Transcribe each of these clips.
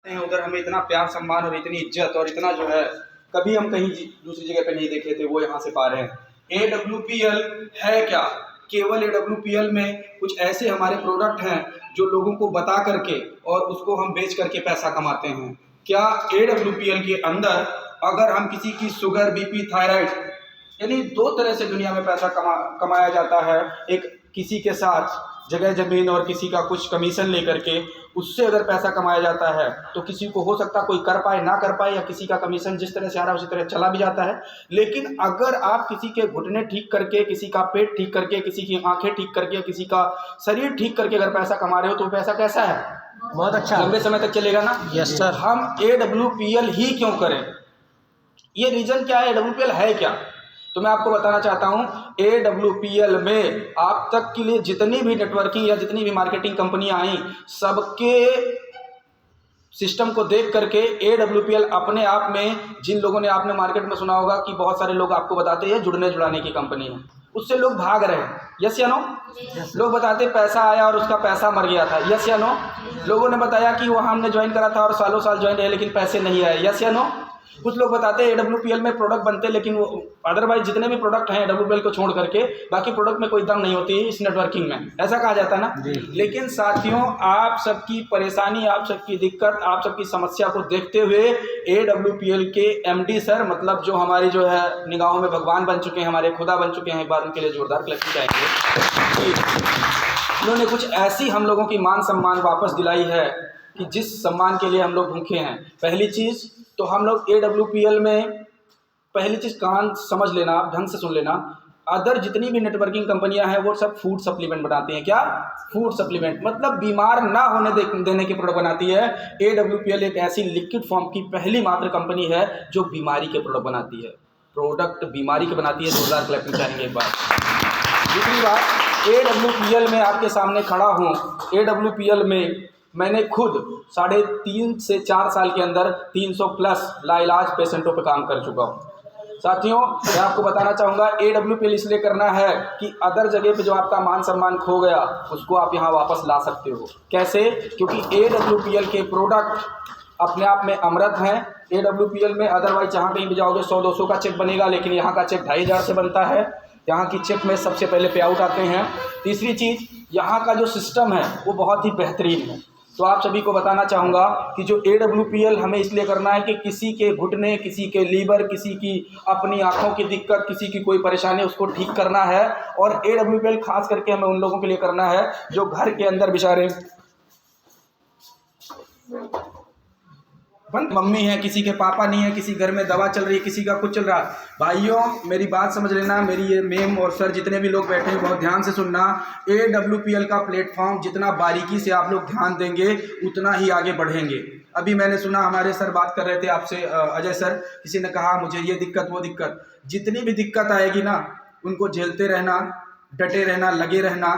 हैं उधर हमें इतना प्यार सम्मान और इतनी इज्जत और इतना जो है कभी हम कहीं दूसरी जगह पे नहीं देखे थे, वो यहाँ से पा रहे हैं। AWPL है क्या? केवल AWPL में कुछ ऐसे हमारे प्रोडक्ट हैं जो लोगों को बता करके और उसको हम बेच करके पैसा कमाते हैं। क्या AWPL के अंदर अगर हम किसी की शुगर, BP, थायराइड, यानी दो तरह से दुनिया में पैसा कमाया जाता है। एक किसी के साथ जगह जमीन और किसी का कुछ कमीशन लेकर के उससे अगर पैसा कमाया जाता है तो किसी को हो सकता कोई कर पाए ना कर पाए, या किसी का कमीशन जिस तरह से आ रहा है उसी तरह चला भी जाता है। लेकिन अगर आप किसी के घुटने ठीक करके, किसी का पेट ठीक करके, किसी की आंखें ठीक करके, किसी का शरीर ठीक करके अगर पैसा कमा रहे हो तो पैसा कैसा है? बहुत अच्छा, लंबे समय तक चलेगा ना। Yes sir. हम AWPL ही क्यों करें? ये रीजन क्या है? AWPL है क्या? तो मैं आपको बताना चाहता हूं, AWPL में आप तक के लिए जितनी भी नेटवर्किंग या जितनी भी मार्केटिंग कंपनियां आई, सबके सिस्टम को देख करके AWPL अपने आप में, जिन लोगों ने आपने मार्केट में सुना होगा कि बहुत सारे लोग आपको बताते हैं जुड़ने जुड़ाने की कंपनी है, उससे लोग भाग रहे हैं। यस या नो? लोग बताते पैसा आया और उसका पैसा मर गया था। यस या नो? लोगों ने बताया कि वहाँ हमने ज्वाइन करा था और सालों साल ज्वाइन रहे लेकिन पैसे नहीं आए। यस या नो? कुछ लोग बताते हैं AWPL में प्रोडक्ट बनते लेकिन वो अदरवाइज जितने भी प्रोडक्ट हैं AWPL को छोड़ करके बाकी प्रोडक्ट में कोई दम नहीं होती है इस नेटवर्किंग में, ऐसा कहा जाता है ना। लेकिन साथियों, आप सबकी परेशानी, आप सबकी दिक्कत, आप सबकी समस्या को देखते हुए AWPL के MD सर, मतलब जो हमारी जो है निगाहों में भगवान बन चुके हैं, हमारे खुदा बन चुके हैं, एक बार उनके लिए जोरदार क्लैपिंग चाहेंगे। उन्होंने कुछ ऐसी हम लोगों की मान सम्मान वापस दिलाई है कि जिस सम्मान के लिए हम लोग भूखे हैं। पहली चीज़ तो हम लोग AWPL में, पहली चीज़ कान समझ लेना, आप ढंग से सुन लेना, अदर जितनी भी नेटवर्किंग कंपनियां हैं वो सब फूड सप्लीमेंट बनाती हैं। क्या? फूड सप्लीमेंट, मतलब बीमार ना होने देने के प्रोडक्ट बनाती है। AWPL एक ऐसी लिक्विड फॉर्म की पहली मात्र कंपनी है जो बीमारी के प्रोडक्ट बनाती है। प्रोडक्ट बीमारी के बनाती है। जोरदार क्लैपिंग चाहेंगे एक बार। दूसरी बात, AWPL में आपके सामने खड़ा हूँ। AWPL में मैंने खुद 3.5 से 4 साल के अंदर 300 प्लस लाइलाज पेशेंटों पे काम कर चुका हूँ। साथियों, मैं आपको बताना चाहूँगा AWPL इसलिए करना है कि अदर जगह पे जो आपका मान सम्मान खो गया उसको आप यहाँ वापस ला सकते हो। कैसे? क्योंकि AWPL के प्रोडक्ट अपने आप में अमृत हैं। AWPL में अदरवाइज जहाँ कहीं भी जाओगे 100-200 का चेक बनेगा, लेकिन यहाँ का चेक 2500 से बनता है। यहाँ की चेक में सबसे पहले पे आउट आते हैं। तीसरी चीज़, यहाँ का जो सिस्टम है वो बहुत ही बेहतरीन है। तो आप सभी को बताना चाहूँगा कि जो AWPL हमें इसलिए करना है कि किसी के घुटने, किसी के लीवर, किसी की अपनी आँखों की दिक्कत, किसी की कोई परेशानी, उसको ठीक करना है। और AWPL खास करके हमें उन लोगों के लिए करना है जो घर के अंदर बेचारे मम्मी है, किसी के पापा नहीं है, किसी घर में दवा चल रही है, किसी का कुछ चल रहा है। भाइयों, मेरी बात समझ लेना, मेरी ये मेम और सर जितने भी लोग बैठे हैं बहुत ध्यान से सुनना। AWPL का प्लेटफॉर्म जितना बारीकी से आप लोग ध्यान देंगे उतना ही आगे बढ़ेंगे। अभी मैंने सुना हमारे सर बात कर रहे थे आपसे, अजय सर, किसी ने कहा मुझे ये दिक्कत वो दिक्कत। जितनी भी दिक्कत आएगी ना उनको झेलते रहना, डटे रहना, लगे रहना,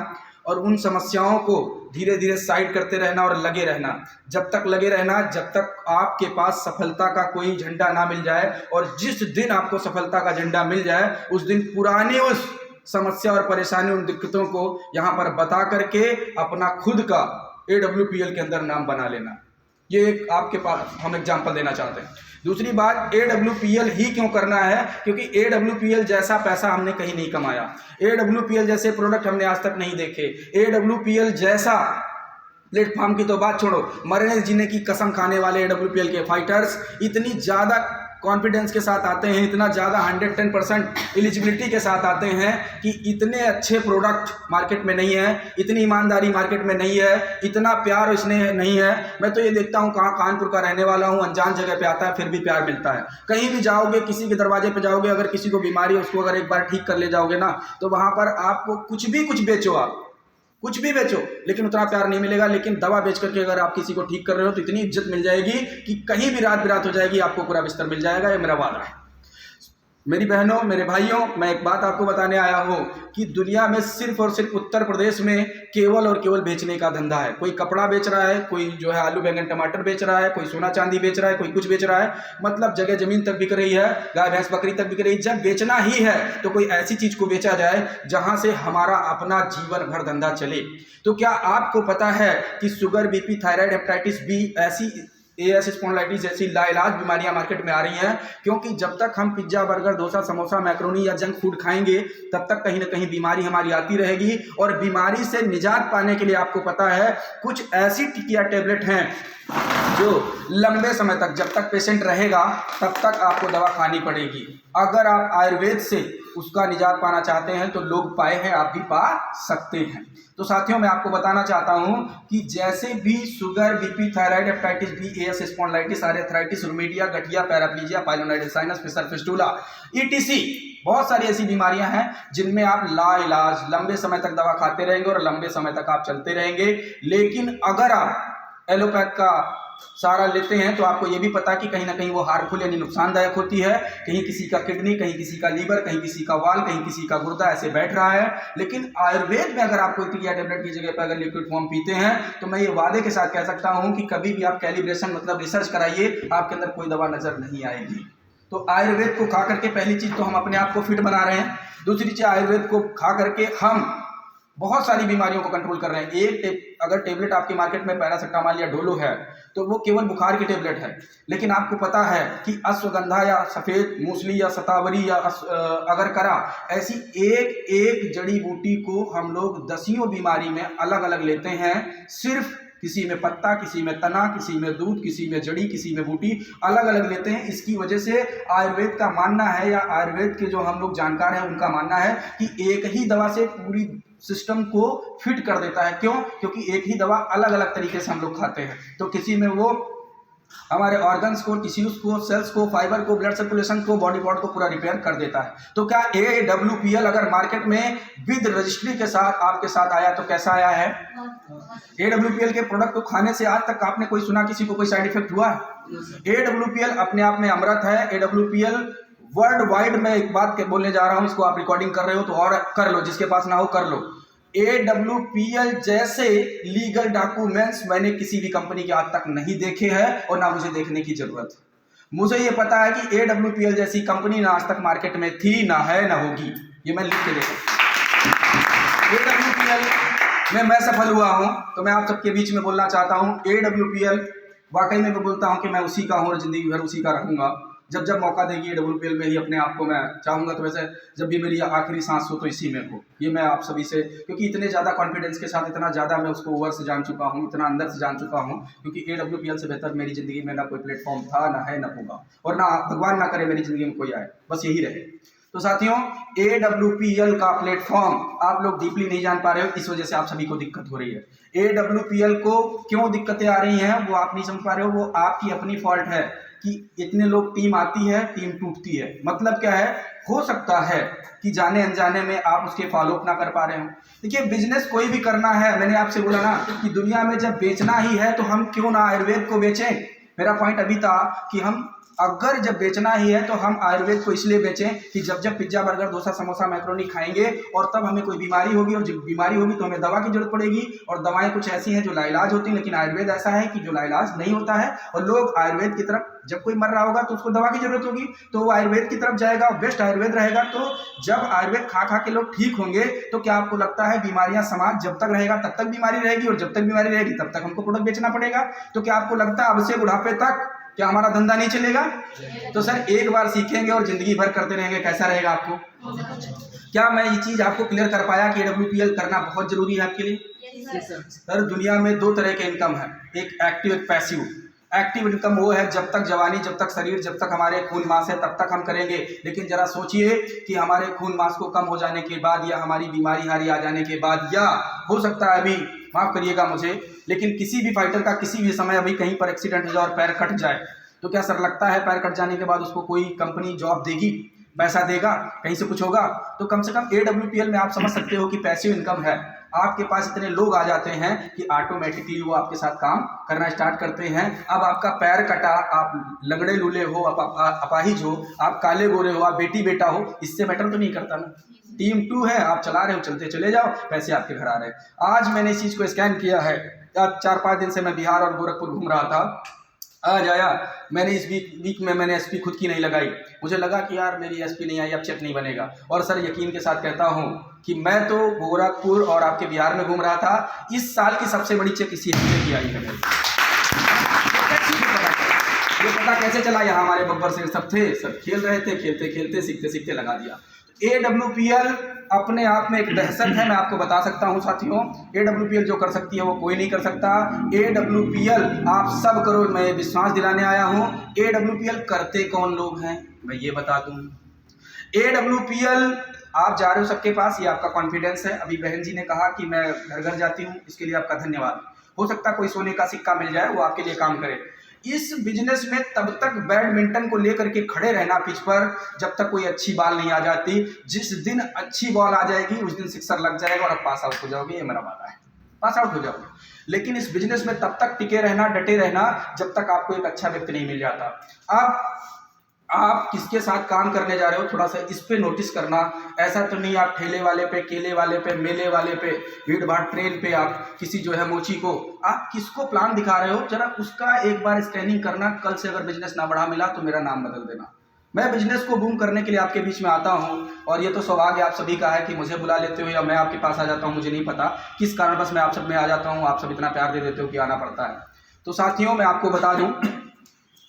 और उन समस्याओं को धीरे धीरे साइड करते रहना और लगे रहना। जब तक लगे रहना, जब तक आपके पास सफलता का कोई झंडा ना मिल जाए। और जिस दिन आपको सफलता का झंडा मिल जाए उस दिन पुरानी उस समस्या और परेशानी, उन दिक्कतों को यहाँ पर बता करके अपना खुद का AWPL के अंदर नाम बना लेना। ये एक आपके पास हम एग्जाम्पल देना चाहते हैं। दूसरी बात, AWPL ही क्यों करना है? क्योंकि AWPL जैसा पैसा हमने कहीं नहीं कमाया। AWPL जैसे प्रोडक्ट हमने आज तक नहीं देखे। AWPL जैसा प्लेटफॉर्म की तो बात छोड़ो, मरने जीने की कसम खाने वाले AWPL के फाइटर्स इतनी ज़्यादा कॉन्फिडेंस के साथ आते हैं, इतना ज़्यादा 110% एलिजिबिलिटी के साथ आते हैं कि इतने अच्छे प्रोडक्ट मार्केट में नहीं है, इतनी ईमानदारी मार्केट में नहीं है, इतना प्यार इसमें नहीं है। मैं तो ये देखता हूँ, कहाँ कानपुर का रहने वाला हूँ, अनजान जगह पे आता है फिर भी प्यार मिलता है। कहीं भी जाओगे, किसी के दरवाजे पे जाओगे, अगर किसी को बीमारी है उसको अगर एक बार ठीक कर ले जाओगे ना तो वहाँ पर आपको कुछ बेचो, आप कुछ भी बेचो, लेकिन उतना प्यार नहीं मिलेगा। लेकिन दवा बेच करके अगर आप किसी को ठीक कर रहे हो तो इतनी इज्जत मिल जाएगी कि कहीं भी रात बिरात हो जाएगी आपको पूरा बिस्तर मिल जाएगा। ये मेरा वादा है। मेरी बहनों, मेरे भाइयों, मैं एक बात आपको बताने आया हूँ कि दुनिया में सिर्फ और सिर्फ उत्तर प्रदेश में केवल और केवल बेचने का धंधा है। कोई कपड़ा बेच रहा है, कोई जो है आलू बैंगन टमाटर बेच रहा है, कोई सोना चांदी बेच रहा है, कोई कुछ बेच रहा है, मतलब जगह जमीन तक बिक रही है, गाय भैंस बकरी तक बिक रही है। जब बेचना ही है तो कोई ऐसी चीज़ को बेचा जाए जहाँ से हमारा अपना जीवन भर धंधा चले। तो क्या आपको पता है कि sugar, BP, thyroid, hepatitis B ऐसी AS स्पॉन्डिलाइटिस जैसी लाइलाज बीमारियां मार्केट में आ रही हैं, क्योंकि जब तक हम pizza, burger, dosa, samosa, macaroni या जंक फूड खाएंगे तब तक कहीं ना कहीं बीमारी हमारी आती रहेगी। और बीमारी से निजात पाने के लिए आपको पता है कुछ ऐसी टिकिया टेबलेट हैं जो लंबे समय तक, जब तक पेशेंट रहेगा तब तक आपको दवा खानी पड़ेगी। अगर आप आयुर्वेद से उसका निजात पाना चाहते हैं तो लोग पाए हैं, आप भी पा सकते हैं। तो साथियों, मैं आपको बताना चाहता हूं कि जैसे भी sugar, BP, thyroid, hepatitis B, AS spondylitis, arthritis, रूमेटिया, गठिया, paraplegia, pyelonephritis, sinus, fissure, fistula, ETC बहुत सारी ऐसी बीमारियां हैं जिनमें आप लाइलाज लंबे समय तक दवा खाते रहेंगे और लंबे समय तक आप चलते रहेंगे। लेकिन अगर आप एलोपैथ का सहारा लेते हैं तो आपको ये भी पता कि कहीं ना कहीं वो हार्मफुल यानी नुकसानदायक होती है। कहीं किसी का किडनी, कहीं किसी का लीवर, कहीं किसी का वाल, कहीं किसी का गुर्दा ऐसे बैठ रहा है। लेकिन आयुर्वेद में अगर आप कोई टिकिया टेबलेट की जगह पर अगर लिक्विड फॉर्म पीते हैं तो मैं ये वादे के साथ कह सकता हूं कि कभी भी आप कैलिब्रेशन मतलब रिसर्च कराइए, आपके अंदर कोई दवा नजर नहीं आएगी। तो आयुर्वेद को खा करके पहली चीज तो हम अपने आप को फिट बना रहे हैं, दूसरी चीज आयुर्वेद को खा करके हम बहुत सारी बीमारियों को कंट्रोल कर रहे हैं। अगर टेबलेट आपके मार्केट में पैरासिटामोल या डोलो है तो वो केवल बुखार की टेबलेट है, लेकिन आपको पता है कि अश्वगंधा या सफ़ेद मूसली या शतावरी या अगरकरा ऐसी एक एक जड़ी बूटी को हम लोग दसियों बीमारी में अलग अलग लेते हैं। सिर्फ किसी में पत्ता, किसी में तना, किसी में दूध, किसी में जड़ी, किसी में बूटी, अलग अलग लेते हैं। इसकी वजह से आयुर्वेद का मानना है या आयुर्वेद के जो हम लोग जानकार हैं उनका मानना है कि एक ही दवा से पूरी सिस्टम को फिट कर देता है। क्यों? क्योंकि एक ही दवा अलग अलग तरीके से हम लोग खाते हैं। तो किसी में वो हमारे ऑर्गन्स को, टिश्यूज को, सेल्स को, फाइबर को, ब्लड सर्कुलेशन को, बॉडी पार्ट को पूरा रिपेयर कर देता है। तो क्या AWPL अगर मार्केट में विद रजिस्ट्री के साथ आपके साथ आया तो कैसा आया है? AWPL के प्रोडक्ट को खाने से आज तक आपने कोई सुना किसी को कोई साइड इफेक्ट हुआ? AWPL अपने आप में अमृत है। AWPL वर्ल्ड वाइड में एक बात बोलने जा रहा हूं, इसको आप रिकॉर्डिंग कर रहे हो तो और कर लो, जिसके पास ना हो कर लो। AWPL जैसे लीगल डॉक्यूमेंट्स मैंने किसी भी कंपनी के आज तक नहीं देखे हैं और ना मुझे देखने की जरूरत है। मुझे ये पता है कि AWPL जैसी कंपनी ना आज तक मार्केट में थी, ना है, ना होगी। ये मैं लिख के देखा। AWPL में मैं सफल हुआ हूं तो मैं आप सबके बीच में बोलना चाहता हूं, AWPL वाकई में मैं बोलता हूं कि मैं उसी का हूं और जिंदगी भर उसी का रहूंगा। जब जब मौका देगी AWPL में ही अपने आप को मैं चाहूँगा। तो वैसे जब भी मेरी आखिरी सांस हो तो इसी में हो। ये मैं आप सभी से, क्योंकि इतने ज़्यादा कॉन्फिडेंस के साथ, इतना ज़्यादा मैं उसको ओवर से जान चुका हूँ, इतना अंदर से जान चुका हूँ, क्योंकि AWPL से बेहतर मेरी ज़िंदगी में ना कोई प्लेटफॉर्म था, ना है, ना होगा, और ना भगवान ना करे मेरी ज़िंदगी में कोई आए, बस यही रहे। तो साथियों, AWPL का प्लेटफॉर्म आप लोग डीपली नहीं जान पा रहे हो, इस वजह से आप सभी को दिक्कत हो रही है। AWPL को क्यों दिक्कतें आ रही हैं वो आप नहीं समझ पा रहे हो, वो आपकी अपनी फॉल्ट है कि इतने लोग, टीम आती है, टीम टूटती है। मतलब क्या है? हो सकता है कि जाने अनजाने में आप उसके फॉलोअप ना कर पा रहे हो। देखिए, बिजनेस कोई भी करना है, मैंने आपसे बोला ना कि दुनिया में जब बेचना ही है तो हम क्यों ना आयुर्वेद को बेचें। मेरा पॉइंट अभी था कि हम अगर जब बेचना ही है तो हम आयुर्वेद को इसलिए बेचें कि जब जब pizza, burger, dosa, samosa, macaroni खाएंगे और तब हमें कोई बीमारी होगी, और जब बीमारी होगी तो हमें दवा की जरूरत पड़ेगी। और दवाएं कुछ ऐसी हैं जो लाइलाज होती हैं, लेकिन आयुर्वेद ऐसा है कि जो लाइलाज नहीं होता है। और लोग आयुर्वेद की तरफ, जब कोई मर रहा होगा तो उसको दवा की जरूरत होगी तो वो आयुर्वेद की तरफ जाएगा, बेस्ट आयुर्वेद रहेगा। तो जब आयुर्वेद खा खा के लोग ठीक होंगे तो क्या आपको लगता है बीमारियां समाज जब तक रहेगा तब तक बीमारी रहेगी, और जब तक बीमारी रहेगी तब तक हमको प्रोडक्ट बेचना पड़ेगा? तो क्या आपको लगता है अब से बुढ़ापे तक क्या हमारा धंधा नहीं चलेगा? तो सर, एक बार सीखेंगे और जिंदगी भर करते रहेंगे, कैसा रहेगा आपको? क्या मैं ये चीज आपको क्लियर कर पाया कि AWPL करना बहुत जरूरी है आपके लिए? सर, दुनिया में दो तरह के इनकम है, एक एक्टिव, एक पैसिव। एक्टिव इनकम वो है जब तक जवानी, जब तक शरीर, जब तक हमारे खून मांस है तब तक हम करेंगे। लेकिन जरा सोचिए कि हमारे खून मांस को कम हो जाने के बाद, या हमारी बीमारी हारी आ जाने के बाद, या हो सकता है अभी, माफ करिएगा मुझे, लेकिन किसी भी फाइटर का किसी भी समय अभी कहीं पर एक्सीडेंट हो जाए और पैर कट जाए, तो क्या सर लगता है पैर कट जाने के बाद उसको कोई कंपनी जॉब देगी, पैसा देगा, कहीं से कुछ होगा? तो कम से कम AWPL में आप समझ सकते हो कि पैसिव इनकम है। आपके पास इतने लोग आ जाते हैं कि ऑटोमेटिकली वो आपके साथ काम करना स्टार्ट करते हैं। अब आपका पैर कटा, आप लंगड़े लूले हो, आप अपाहिज हो, आप काले गोरे हो, आप बेटी बेटा हो, इससे बेटर तो नहीं करता ना। टीम 2 है, आप चला रहे हो, चलते चले जाओ, पैसे आपके घर आ रहे हैं। आज मैंने इस चीज़ को स्कैन किया है। 4-5 दिन से मैं बिहार और गोरखपुर घूम रहा था। आज आया, मैंने इस वीक में मैंने SP खुद की नहीं लगाई। मुझे लगा कि यार मेरी SP नहीं आई, अब चेक नहीं बनेगा। और सर, यकीन के साथ कहता हूँ कि मैं तो गोरखपुर और आपके बिहार में घूम रहा था। इस साल की सबसे बड़ी चेक इसी हफ्ते की आई है मेरी। पता कैसे चला, यहाँ हमारे बब्बर सेठ सब थे, सब खेल रहे थे, खेलते खेलते सीखते सीखते लगा दिया। AWPL अपने आप में एक दहशत है, मैं आपको बता सकता हूँ साथियों। AWPL जो कर सकती है वो कोई नहीं कर सकता। AWPL आप सब करो, मैं विश्वास दिलाने आया हूँ। AWPL करते कौन लोग हैं मैं ये बता दूँ। AWPL आप जा रहे हो सबके पास, ये आपका कॉन्फिडेंस है। अभी बहन जी ने कहा कि मैं घर घर जाती हूँ, इसके लिए आपका धन्यवाद। हो सकता है कोई सोने का सिक्का मिल जाए, वो आपके लिए काम करे। इस बिजनेस में तब तक बैडमिंटन को लेकर के खड़े रहना पिच पर जब तक कोई अच्छी बॉल नहीं आ जाती। जिस दिन अच्छी बॉल आ जाएगी उस दिन सिक्सर लग जाएगा और आप पास आउट हो जाओगे, ये मेरा वादा है, पास आउट हो जाओगे। लेकिन इस बिजनेस में तब तक टिके रहना, डटे रहना जब तक आपको एक अच्छा व्यक्ति नहीं मिल जाता। अब आप किसके साथ काम करने जा रहे हो, थोड़ा सा इस पे नोटिस करना। ऐसा तो नहीं आप ठेले वाले पे, केले वाले पे, मेले वाले पे, भीड़ भाड़ ट्रेन पे आप किसी जो है मोची को, आप किसको प्लान दिखा रहे हो, जरा उसका एक बार स्कैनिंग करना। कल से अगर बिजनेस ना बढ़ा मिला तो मेरा नाम बदल देना। मैं बिजनेस को बूम करने के लिए आपके बीच में आता हूँ, और ये तो सौभाग्य आप सभी का है कि मुझे बुला लेते हो या मैं आपके पास आ जाता हूँ। मुझे नहीं पता किस कारण बस मैं आप सब में आ जाता हूँ, आप सब इतना प्यार दे देते हो कि आना पड़ता है। तो साथियों मैं आपको बता दूँ,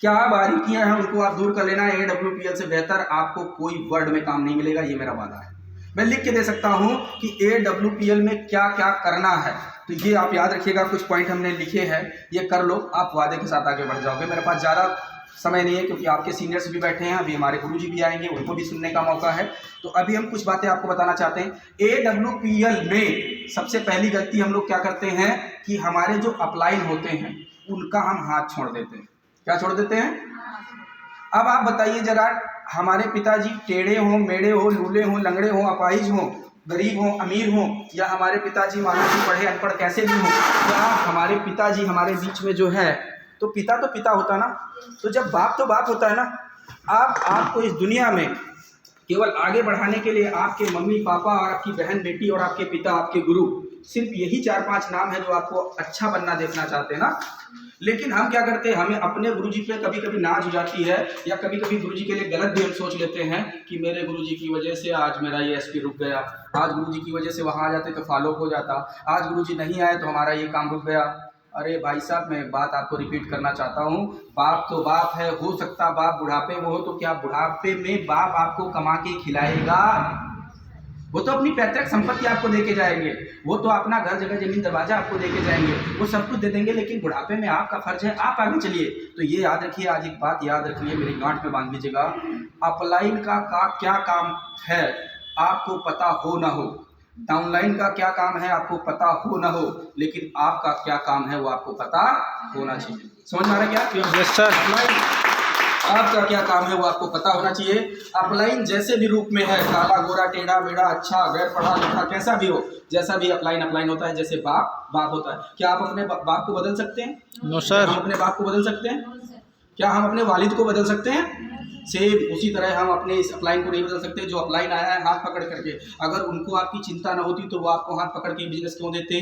क्या बारीकियां हैं उनको आप दूर कर लेना। AWPL से बेहतर आपको कोई वर्ड में काम नहीं मिलेगा, ये मेरा वादा है। मैं लिख के दे सकता हूं कि AWPL में क्या क्या करना है, तो ये आप याद रखिएगा। कुछ पॉइंट हमने लिखे हैं, ये कर लो, आप वादे के साथ आगे बढ़ जाओगे। मेरे पास ज़्यादा समय नहीं है क्योंकि आपके सीनियर्स भी बैठे हैं, अभी हमारे गुरुजी भी आएंगे, उनको भी सुनने का मौका है। तो अभी हम कुछ बातें आपको बताना चाहते हैं। AWPL में सबसे पहली गलती हम लोग क्या करते हैं कि हमारे जो अपलाइन होते हैं उनका हम हाथ छोड़ देते हैं। क्या छोड़ देते हैं? अब आप बताइए जरा, हमारे पिताजी टेढ़े हों, मेढ़े हों, लूले हों, लंगड़े हों, अपाहिज हों, गरीब हों, अमीर हों, या हमारे पिताजी मानो कि पढ़े अनपढ़ कैसे भी हों, क्या हमारे पिताजी हमारे बीच में जो है, तो पिता होता ना। तो जब बाप तो बाप होता है ना। आपको इस दुनिया में केवल आगे बढ़ाने के लिए आपके मम्मी पापा और आपकी बहन बेटी और आपके पिता, आपके गुरु, सिर्फ यही 4-5 नाम है जो आपको अच्छा बनना देखना चाहते हैं ना। लेकिन हम क्या करते हैं, हमें अपने गुरुजी पे कभी कभी नाज हो जाती है, या कभी कभी गुरुजी के लिए गलत भी हम सोच लेते हैं कि मेरे गुरुजी की वजह से आज मेरा ये SP रुक गया, आज गुरुजी की वजह से वहाँ आ जाते तो फॉलो हो जाता, आज गुरुजी नहीं आए तो हमारा ये काम रुक गया। अरे भाई साहब, मैं एक बात आपको रिपीट करना चाहता हूँ, बाप तो बाप है। हो सकता बाप बुढ़ापे में हो, तो क्या बुढ़ापे में बाप आपको कमा के खिलाएगा? वो तो अपनी पैतृक संपत्ति आपको देके जाएंगे, वो तो अपना घर जगह जमीन दरवाजा आपको देके जाएंगे, वो सब कुछ दे देंगे। लेकिन बुढ़ापे में आपका फर्ज है आप आगे चलिए। तो ये याद रखिए, आज एक बात याद रखिए, मेरी गांठ में बांध लीजिएगा। अपलाइन का क्या काम है आपको पता हो ना हो, डाउनलाइन का क्या काम है आपको पता हो ना हो, लेकिन आपका क्या काम है वो आपको पता होना चाहिए। समझ में आ रहा है क्या? Yes sir. आपका क्या काम है वो आपको पता होना चाहिए। अपलाइन जैसे भी रूप में है, काला गोरा टेढ़ा मेढ़ा, अच्छा गैर पढ़ा लिखा, कैसा भी हो, जैसा भी अपलाइन होता है। जैसे बाप होता है, क्या आप अपने बाप को बदल सकते हैं? No sir. हम अपने बाप को बदल सकते हैं? क्या हम अपने वालिद को बदल सकते हैं? सेम उसी तरह हम अपने इस अपलाइन को नहीं बदल सकते। जो अपलाइन आया है हाथ पकड़ करके, अगर उनको आपकी चिंता ना होती तो वो आपको हाथ पकड़ के बिजनेस क्यों देते?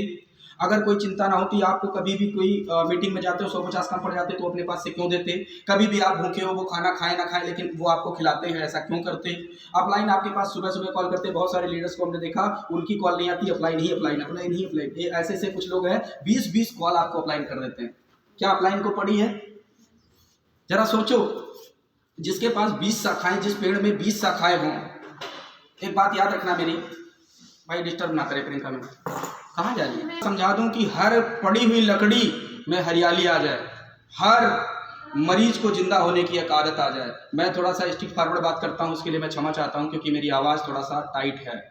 अगर कोई चिंता ना होती, आपको कभी भी कोई मीटिंग में जाते हो 150 कम पड़ जाते तो अपने पास से क्यों देते? कभी भी आप भूखे हो, वो खाना खाए ना खाए लेकिन वो आपको खिलाते हैं, ऐसा क्यों करते? अपलाइन आपके पास सुबह सुबह कॉल करते हैं, बहुत सारे लीडर्स को हमने देखा उनकी कॉल नहीं आती, अपलाइन ही अपलाइन। ऐसे कुछ लोग हैं 20-20 कॉल आपको अपलाइन कर देते हैं। क्या अपलाइन को पड़ी है? जरा सोचो, जिसके पास 20 शाखाएं, जिस पेड़ में 20 शाखाएं हों। एक बात याद रखना मेरी, भाई डिस्टर्ब ना करे प्रियंका में, कहाँ जा रही है? समझा दूं कि हर पड़ी हुई लकड़ी में हरियाली आ जाए, हर मरीज को जिंदा होने की एक आदत आ जाए। मैं थोड़ा सा स्ट्रिक्ट फॉरवर्ड बात करता हूं, उसके लिए मैं क्षमा चाहता हूं क्योंकि मेरी आवाज़ थोड़ा सा टाइट है।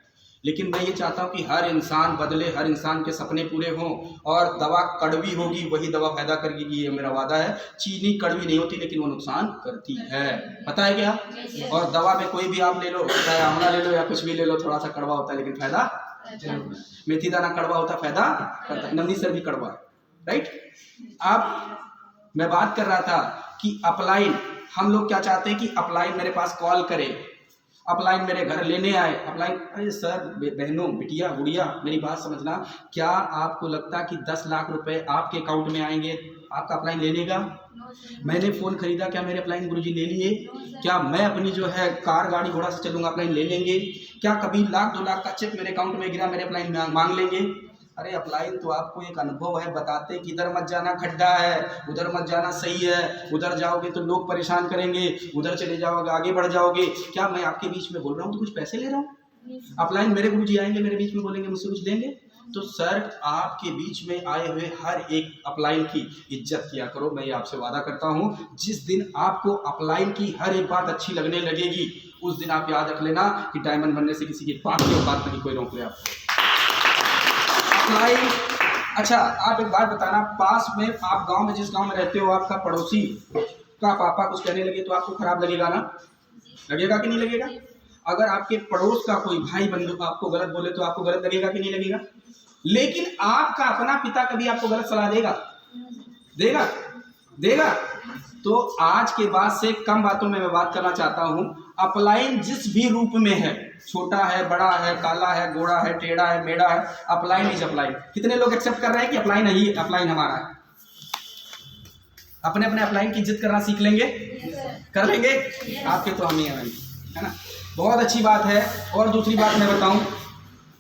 लेकिन मैं ये चाहता हूं कि हर इंसान बदले, हर इंसान के सपने पूरे हों। और दवा कड़वी होगी, वही दवा फायदा करेगी, ये मेरा वादा है। चीनी कड़वी नहीं होती लेकिन वो नुकसान करती है, पता है क्या? और दवा में कोई भी आप ले लो, चाहे आंवला ले लो या कुछ भी ले लो, थोड़ा सा कड़वा होता है लेकिन फायदा जरूर है। मेथी दाना कड़वा होता, फायदा करता है। नंदी सर भी कड़वा है, राइट? अब मैं बात कर रहा था कि अपलाइन, हम लोग क्या चाहते हैं कि अपलाइन मेरे पास कॉल करे, अपलाइन मेरे घर लेने आए। अपलाइन, अरे सर, बहनों, बिटिया, गुड़िया, मेरी बात समझना। क्या आपको लगता कि 10 लाख रुपए आपके अकाउंट में आएंगे आपका अपलाइन ले लेगा? मैंने फ़ोन खरीदा, क्या मेरे अपलाइन गुरुजी ले लिए? क्या मैं अपनी जो है कार गाड़ी घोड़ा से चलूँगा, अपलाइन ले लेंगे? क्या कभी 1 लाख 2 लाख का चेक मेरे अकाउंट में गिरा, मेरे अपलाइन मांग लेंगे? अरे अपलाइन तो आपको एक अनुभव है, बताते कि इधर मत जाना खड्डा है, उधर मत जाना सही है, उधर जाओगे तो लोग परेशान करेंगे, उधर चले जाओगे आगे बढ़ जाओगे। क्या मैं आपके बीच में बोल रहा हूँ तो कुछ पैसे ले रहा हूँ? अपलाइन मेरे गुरुजी आएंगे मेरे बीच में बोलेंगे मुझसे कुछ देंगे? तो सर आपके बीच में आए हुए हर एक अपलाइन की इज्जत किया करो। मैं ये आपसे वादा करता हूँ, जिस दिन आपको अपलाइन की हर एक बात अच्छी लगने लगेगी उस दिन आप याद रख लेना कि डायमंड बनने से किसी की बात नहीं कोई रोक ले आपको। अपलाइन, अच्छा आप एक बात बताना, पास में आप गांव में जिस गांव में रहते हो आपका पड़ोसी का पापा कुछ कहने लगे तो आपको खराब लगेगा ना? लगेगा कि नहीं लगेगा? अगर आपके पड़ोस का कोई भाई बंधु आपको गलत बोले तो आपको गलत लगेगा कि नहीं लगेगा? लेकिन आपका अपना पिता कभी आपको गलत सलाह देगा? देगा? देगा? तो आज के बाद से कम बातों में मैं बात करना चाहता हूं। अपलाइन जिस भी रूप में है, छोटा है, बड़ा है, काला है, गोरा है, टेढ़ा है, मेढ़ा है, अपलाइन इज अपलाइन। कितने लोग एक्सेप्ट कर रहे हैं कि अपलाइन ही अपलाइन हमारा है? अपने अपने अपलाइन की इज्जत करना सीख लेंगे? कर लेंगे? आपके तो हम ही है ना? बहुत अच्छी बात है। और दूसरी बात मैं बताऊं,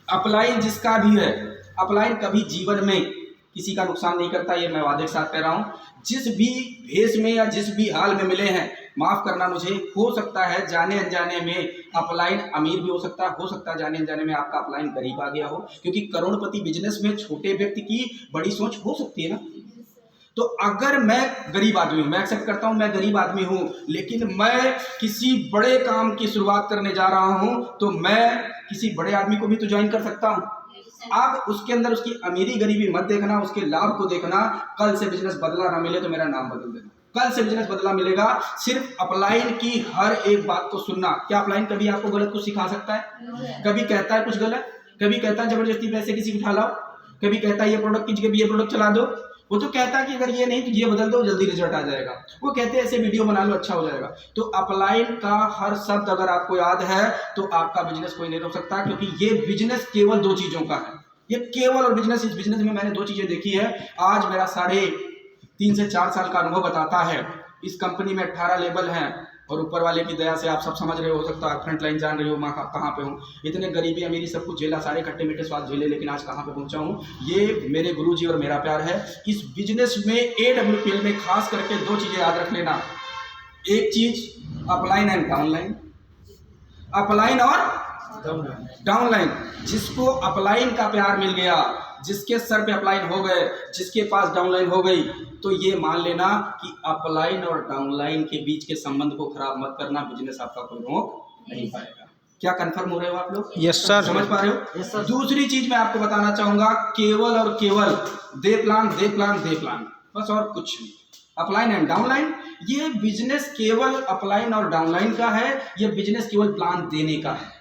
अपलाइन जिसका भी है, अपलाइन कभी जीवन में किसी का नुकसान नहीं करता, ये मैं वादे के साथ कह रहा हूँ। जिस भी भेष में या जिस भी हाल में मिले हैं, माफ़ करना मुझे, हो सकता है जाने अनजाने में अपलाइन अमीर भी हो सकता है जाने अनजाने में आपका अपलाइन गरीब आ गया हो, क्योंकि करोड़पति बिजनेस में छोटे व्यक्ति की बड़ी सोच हो सकती है ना। तो अगर मैं गरीब आदमी हूँ, मैं एक्सेप्ट करता हूँ मैं गरीब आदमी हूँ, लेकिन मैं किसी बड़े काम की शुरुआत करने जा रहा हूँ, तो मैं किसी बड़े आदमी को भी तो ज्वाइन कर सकता हूँ। अब उसके अंदर उसकी अमीरी गरीबी मत देखना, उसके लाभ को देखना। कल से बिजनेस बदला ना मिले तो मेरा नाम बदल देना, कल से बिजनेस बदला मिलेगा। सिर्फ अपलाइन की हर एक बात को सुनना। क्या अपलाइन कभी आपको गलत कुछ सिखा सकता है? कभी कहता है कुछ गलत? कभी कहता है जबरदस्ती पैसे किसी को उठा लाओ? कभी कहता है ये प्रोडक्ट की जगह ये प्रोडक्ट चला दो? वो तो कहता है कि अगर ये नहीं तो ये बदल दो, जल्दी रिजल्ट आ जाएगा। वो कहते हैं ऐसे वीडियो बना लो अच्छा हो जाएगा। तो अपलाइन का हर शब्द अगर आपको याद है तो आपका बिजनेस कोई नहीं रोक सकता, क्योंकि ये बिजनेस केवल दो चीजों का है। ये केवल और बिजनेस, इस बिजनेस में मैंने दो चीजें देखी है। आज मेरा 3.5 से 4 साल का अनुभव बताता है। इस कंपनी में 18 लेवल हैं और ऊपर वाले की दया से आप सब समझ रहे हो सकता है, फ्रंट लाइन जान रहे हो मैं कहाँ पे हूँ। इतने गरीबी अमीरी सब कुछ झेला, सारे खट्टे मीठे स्वाद झेले, लेकिन आज कहाँ पे पहुँचा हूँ, ये मेरे गुरुजी और मेरा प्यार है। इस बिजनेस में AWPL में खास करके दो चीजें याद रख लेना। एक चीज अपलाइन एंड डाउनलाइन, अपलाइन और डाउनलाइन। जिसको अपलाइन का प्यार मिल गया, जिसके सर पे अपलाइन हो गए, जिसके पास डाउनलाइन हो गई, तो ये मान लेना कि अपलाइन और डाउनलाइन के बीच के संबंध को खराब मत करना, बिजनेस आपका कोई रोक नहीं पाएगा। क्या कंफर्म हो रहे हो आप लोग? Yes sir. समझ पा रहे हो? Yes sir. दूसरी चीज मैं आपको बताना चाहूंगा, केवल और केवल दे प्लान, बस और कुछ नहीं। अपलाइन एंड डाउनलाइन, ये बिजनेस केवल अपलाइन और डाउनलाइन का है। ये बिजनेस केवल प्लान देने का है।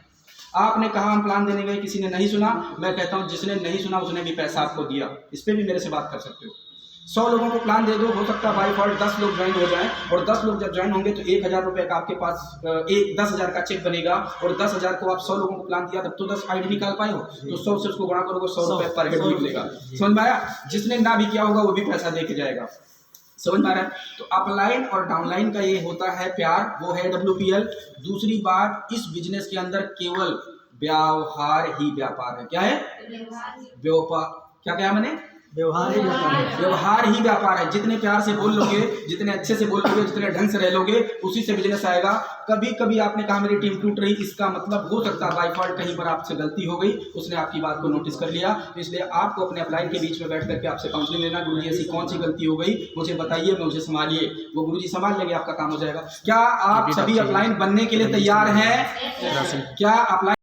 आपने कहा हम प्लान देने गए, किसी ने नहीं सुना। मैं कहता हूं जिसने नहीं सुना उसने भी पैसा आपको दिया। इस पे भी मेरे से बात कर सकते हो। 100 लोगों को प्लान दे दो, हो सकता है बाई फॉल्ट 10 लोग ज्वाइन हो जाएं, और 10 लोग जब ज्वाइन होंगे तो 1000 रुपये का आपके पास 10,000 का चेक बनेगा, और 10,000 को आप 100 लोगों को प्लान दिया तब तो 10 आईडी निकाल पाए हो, तो 100 से उसको गुणा करोगे, 100 रुपये पर हेड निकलेगा। समझ में आया? जिसने ना भी किया होगा वो भी पैसा दे के जाएगा। समझ में आ रहा है? तो अपलाइन और डाउनलाइन का ये होता है प्यार, वो है WPL। दूसरी बात, इस बिजनेस के अंदर केवल व्यवहार ही व्यापार है। क्या है? व्यापार। क्या कहा मैंने? व्यवहार ही व्यापार है। व्यवहार ही व्यापार है। जितने प्यार से बोल लोगे, जितने अच्छे से बोल लोगे, जितने ढंग से रह लोगे, उसी से बिजनेस आएगा। कभी कभी आपने कहा मेरी टीम टूट रही, इसका मतलब हो सकता है बाय फॉल्ट कहीं पर आपसे गलती हो गई, उसने आपकी बात को नोटिस कर लिया। तो इसलिए आपको अपने अपलाइन के बीच में बैठ करके आपसे काउंसलिंग लेना, गुरुजी ऐसी कौन सी गलती हो गई मुझे बताइए, मुझे संभालिए। वो गुरुजी संभाल लेंगे, आपका काम हो जाएगा। क्या आप सभी अपलाइन बनने के लिए तैयार हैं? क्या अपलाइन